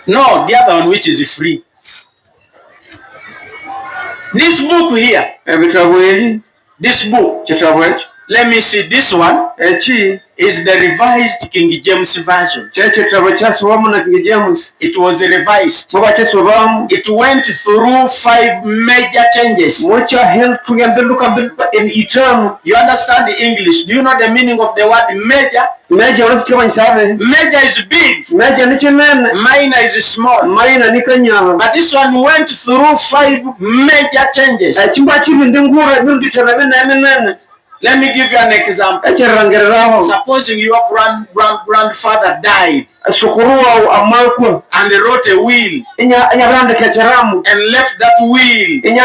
No, the other one which is free. This book here. This book. Let me see this one. Is the revised King James version. It was revised. It went through 5 major changes. You understand the English? Do you know the meaning of the word major? Major is big. Minor is small. But this one went through 5 major changes. Let me give you an example. Supposing your grandfather died and wrote a will and left that will. Then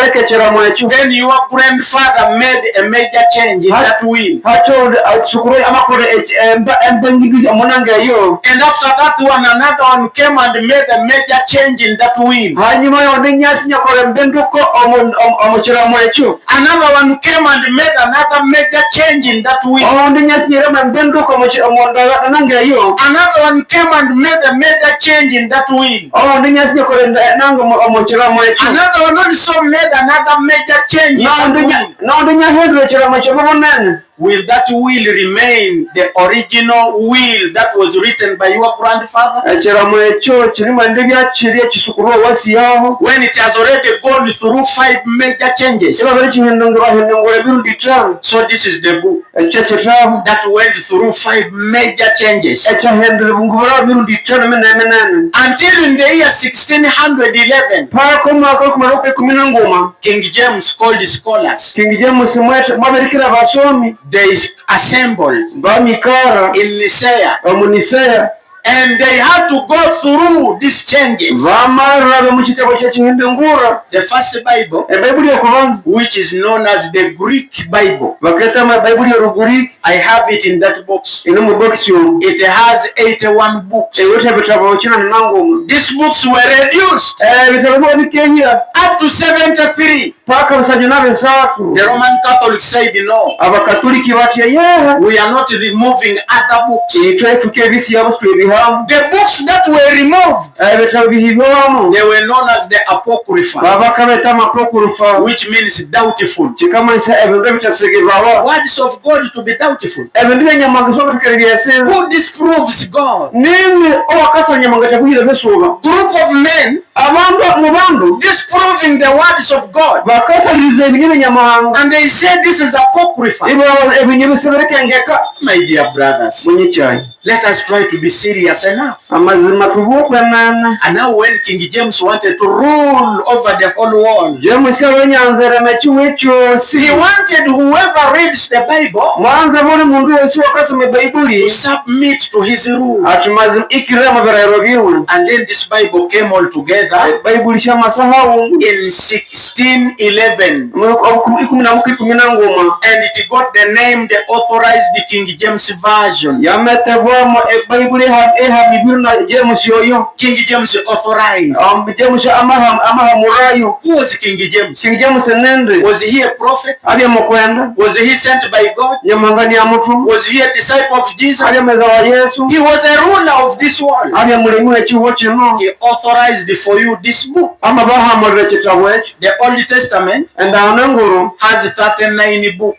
your grandfather made a major change in that will. And after that one, another one came and made a major change in that will. Another one came and made another major change in that will. Another one came and made a major change in that will. Another one also made another major change in that will. Will that will remain the original will that was written by your grandfather? When it has already gone through 5 major changes. So this is the book that went through 5 major changes. Until in the year 1611, King James called the scholars. They assembled in Nicaea, and they had to go through these changes. The first Bible, which is known as the Greek Bible, I have it in that box. It has 81 books. These books were reduced up to 73. The Roman Catholics said no. We are not removing other books. The books that were removed, they were known as the Apocrypha, which means doubtful. Words of God to be doubtful. Who disproves God? Group of men disproving the words of God. And they said this is Apocrypha. My dear brothers, let us try to be serious enough. And now when King James wanted to rule over the whole world, he wanted whoever reads the Bible to submit to his rule. And then this Bible came all together in 1611. And it got the name, the Authorized King James Version. King James authorized. Who was King James? Was he a prophet? Was he sent by God? Was he a disciple of Jesus? He was a ruler of this world. He authorized for you this book. The Old Testament has 39 books.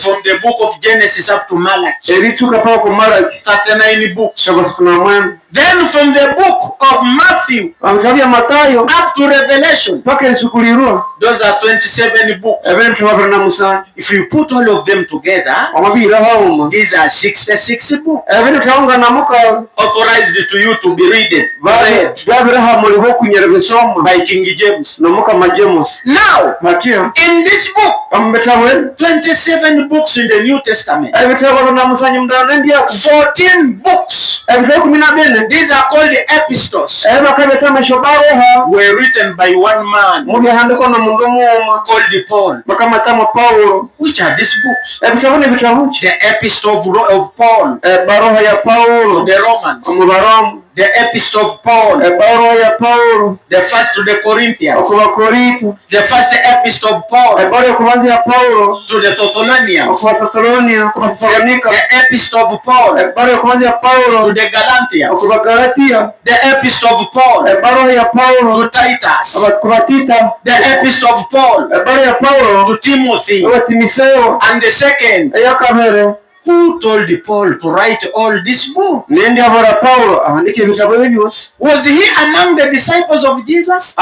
From the book of Genesis up to Malachi. 39 books. Then from the book of Matthew up to Revelation, those are 27 books. If you put all of them together, these are 66 books authorized to you to be read by King James. Now, in this book, 27 books in the New Testament, 14 books, these are called the epistles, were written by one man called Paul. Which are these books? The epistle of Paul to the Romans, The epistle of Paul. The first to the Corinthians. The first epistle of Paul to the Thessalonians. The epistle of Paul to the Galatians. The epistle of Paul to Titus. The epistle of Paul to Timothy. And the second, who told Paul to write all this book? Was he among the disciples of Jesus?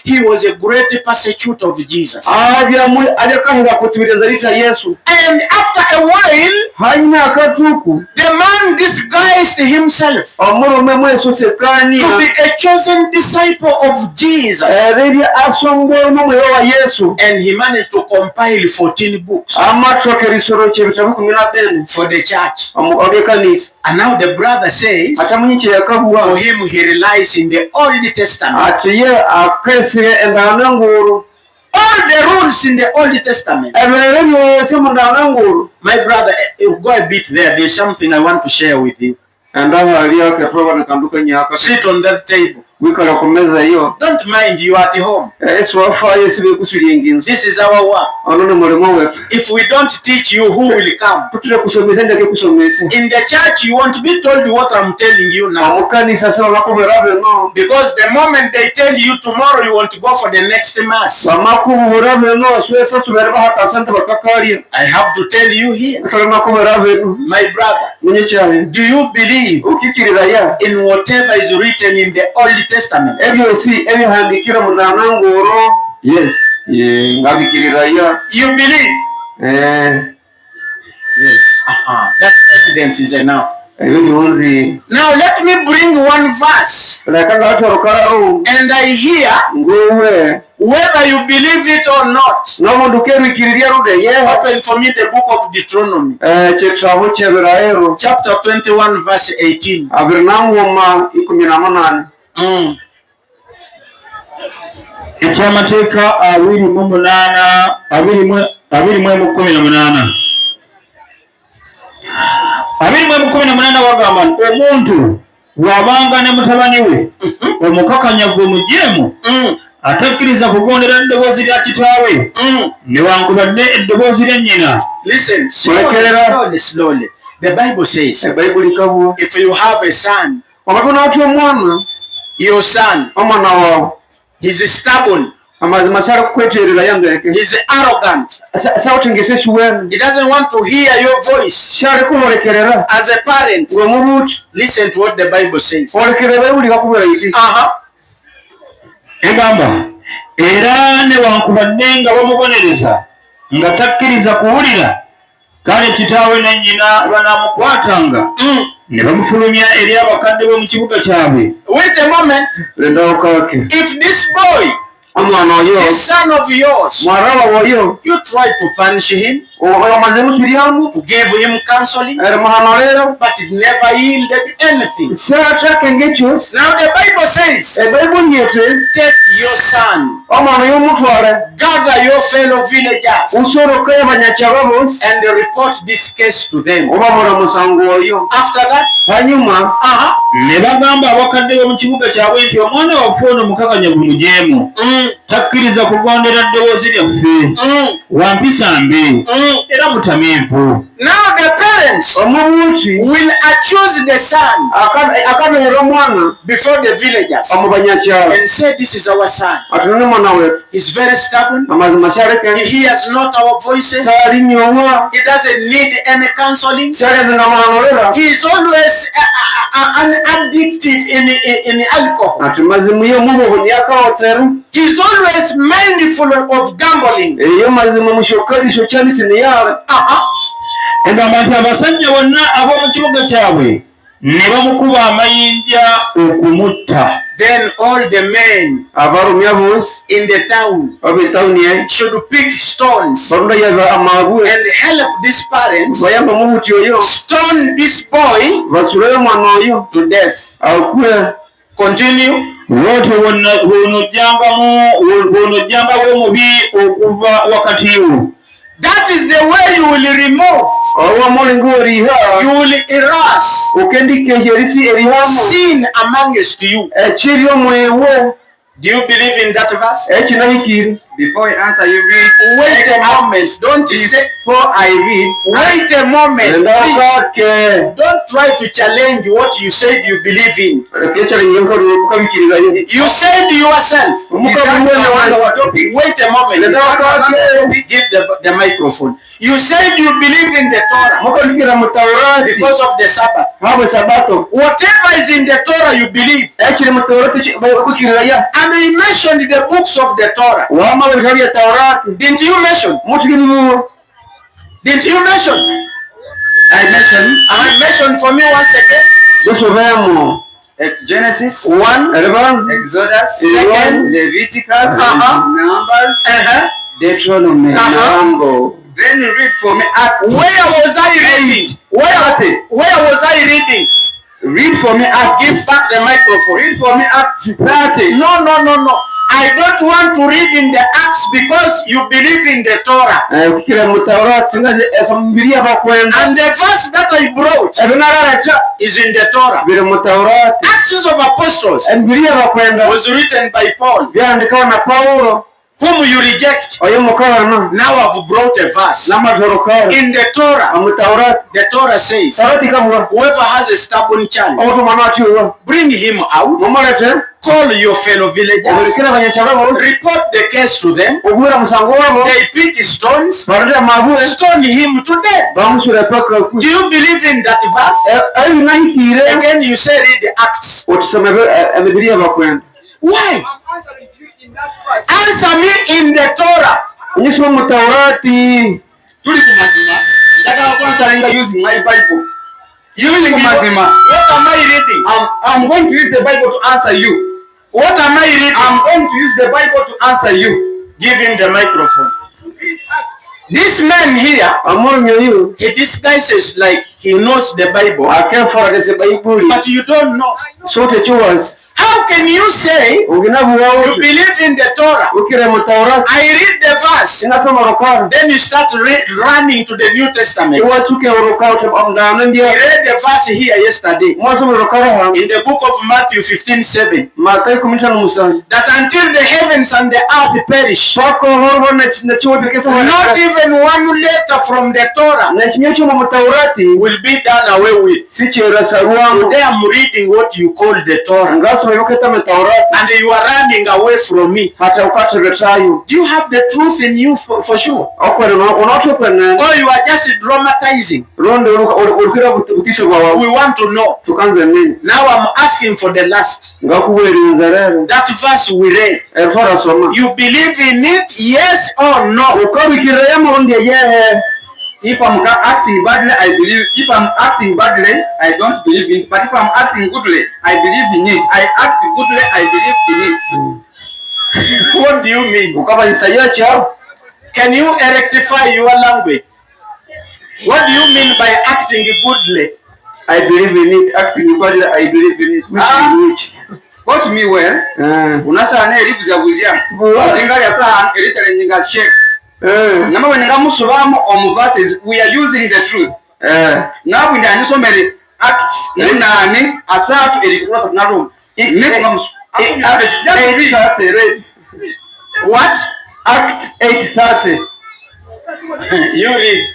He was a great persecutor of Jesus. And after a while, the man disguised himself to be a chosen disciple of Jesus. And he managed to compile 14 books for the church. And now the brother says, for him he relies in the Old Testament. All the rules in the Old Testament. My brother, go a bit there. There's something I want to share with you. Sit on that table. Don't mind, you at home. This is our work. If we don't teach you, who will come? In the church, you won't be told what I'm telling you now. Because the moment they tell you tomorrow, you want to go for the next mass. I have to tell you here. My brother, do you believe in whatever is written in the Old Testament? Yes. You believe? Yes. That evidence is enough. Now let me bring one verse. And I hear whether you believe it or not. Open for me the book of Deuteronomy. Chapter 21 verse 18. Ekyamateeka 20:18 wagamba omuntu bw'abanga ne mutabani we omukakanyavu omujeemu atakkiriza kugondera eddoboozi lya kitaawe newankubadde eddoboozi lya nnyina. Listen, slowly. The Bible says, if you have a son, your son, he's stubborn, he's arrogant, he doesn't want to hear your voice. As a parent, listen to what the Bible says. Egamba era newankubadde nga bamubonereza nga takkiriza kuwulira, kale kitaawe ne nnyina banaamukwatanga ne bamufulumya eri abakadde b'omu kibuga kyabwe. Wait a moment. If this boy, this son of yours, you try to punish him, to give him counseling, but it never yielded anything. Now the Bible says, take your son, gather your fellow villagers, and report this case to them. After that, ne bagamba abakadde b'omu kibuga kyabwe nti omwana waffe ono mukakanyavu mujeemu, takkiriza kugondera ddoboozi lyaffe, wampisa mbi era mutamiivu. Now the parents will accuse the son before the villagers and say, this is our son. He's very stubborn. He hears not our voices. He doesn't need any counseling. He is always addictive in alcohol. He is always mindful of gambling. Egamba nti abasajja bonna ab'omu kibuga kyabwe ne bamukuba amayinja okumutta. Then all the men in the town should pick stones and help these parents stone this boy to death. Continue. W'onojjanga bw'omubi okuva wakati wo, That is the way you will remove. You will erase sin amongst you. Do you believe in that verse? Before you answer, you read. Wait a moment. Don't say. Before I read. Wait a moment. Please. Don't try to challenge what you said you believe in. You said yourself. Wait a moment. Give the microphone. You said you believe in the Torah because of the Sabbath. Whatever is in the Torah you believe. And he mentioned the books of the Torah. Didn't you mention? Didn't you mention? I mentioned for me once again. Genesis 1, Exodus 2, Leviticus, Numbers, Deuteronomy. Then read for me Acts. Where was I reading? Where was I reading? Read for me Acts. Give back the microphone. Read for me Acts 30. No. I don't want to read in the Acts because you believe in the Torah. And the verse that I brought is in the Torah. Acts of Apostles was written by Paul, whom you reject. Now I've brought a verse. In the Torah, the Torah says, whoever has a stubborn child, bring him out, call your fellow villagers, report the case to them, they pick stones, stone him to death. Do you believe in that verse? Again you say read the Acts. Why? Answer me in the Torah. Using my Bible. What am I reading? I'm going to use the Bible to answer you. What am I reading? I'm going to use the Bible to answer you. Give him the microphone. This man here, he disguises like he knows the Bible, but you don't know. How can you say you believe in the Torah? I read the verse, then you start running to the New Testament. He read the verse here yesterday in the book of Matthew 15:7, that until the heavens and the earth perish, not even one letter from the Torah will be done away with. Today I'm reading what you call the Torah, and you are running away from me. Do you have the truth in you for sure? Or you are just dramatizing? We want to know. Now I'm asking for the last. That verse we read. You believe in it, yes or no? If I'm acting badly, I believe. If I'm acting badly, I don't believe in it. But if I'm acting goodly, I believe in it. I act goodly, I believe in it. What do you mean? Can you rectify your language? What do you mean by acting goodly? I believe in it. Acting badly, I believe in it. Which? What me well? Unasana elibuzabuzya. Ndingali asa elitalenga shake. Number when verses, we are using the truth. Now we are so many acts. What? Acts 8:30. You read.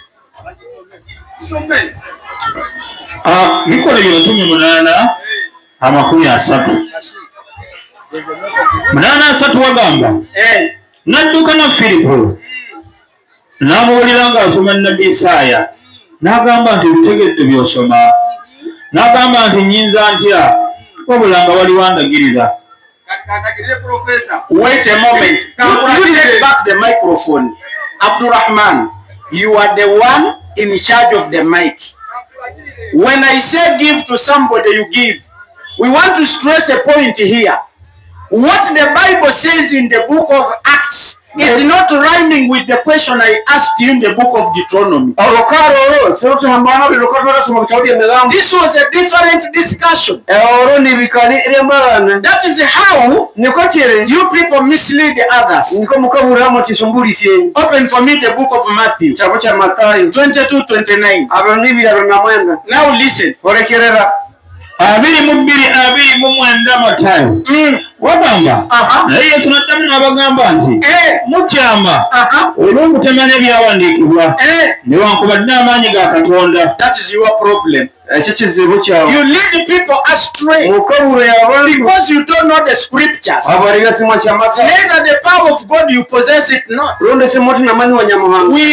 Mikolo yotumi munana amakumi asatu. Munana asatu wagamba. Nadduka na Filipo. N'amuwulira ng'asoma nnabbi Isaaya, n'agamba nti bitegedde by'osoma, n'agamba nti nnyinza ntya wabula nga wali wandagirira. Wait a moment. You take back the microphone. Abdurrahman, you are the one in charge of the mic. When I say give to somebody, you give. We want to stress a point here. What the Bible says in the book of Acts is not rhyming with the question I asked you in the book of Deuteronomy. This was a different discussion. That is how you people mislead the others. Open for me the book of Matthew 22:29. Now listen. Wagamba naye Yesu n'addamu n'abagamba nti mukyama olw'okutemanya ebyawandiikibwa newankubadde amaanyi ga Katonda. That is your problem. You lead people astray because you don't know the scriptures. Neither the power of God you possess it not. We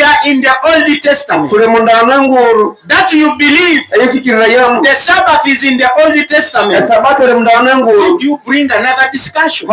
are in the Old Testament. That you believe the Sabbath is in the Old Testament. Would you bring another discussion?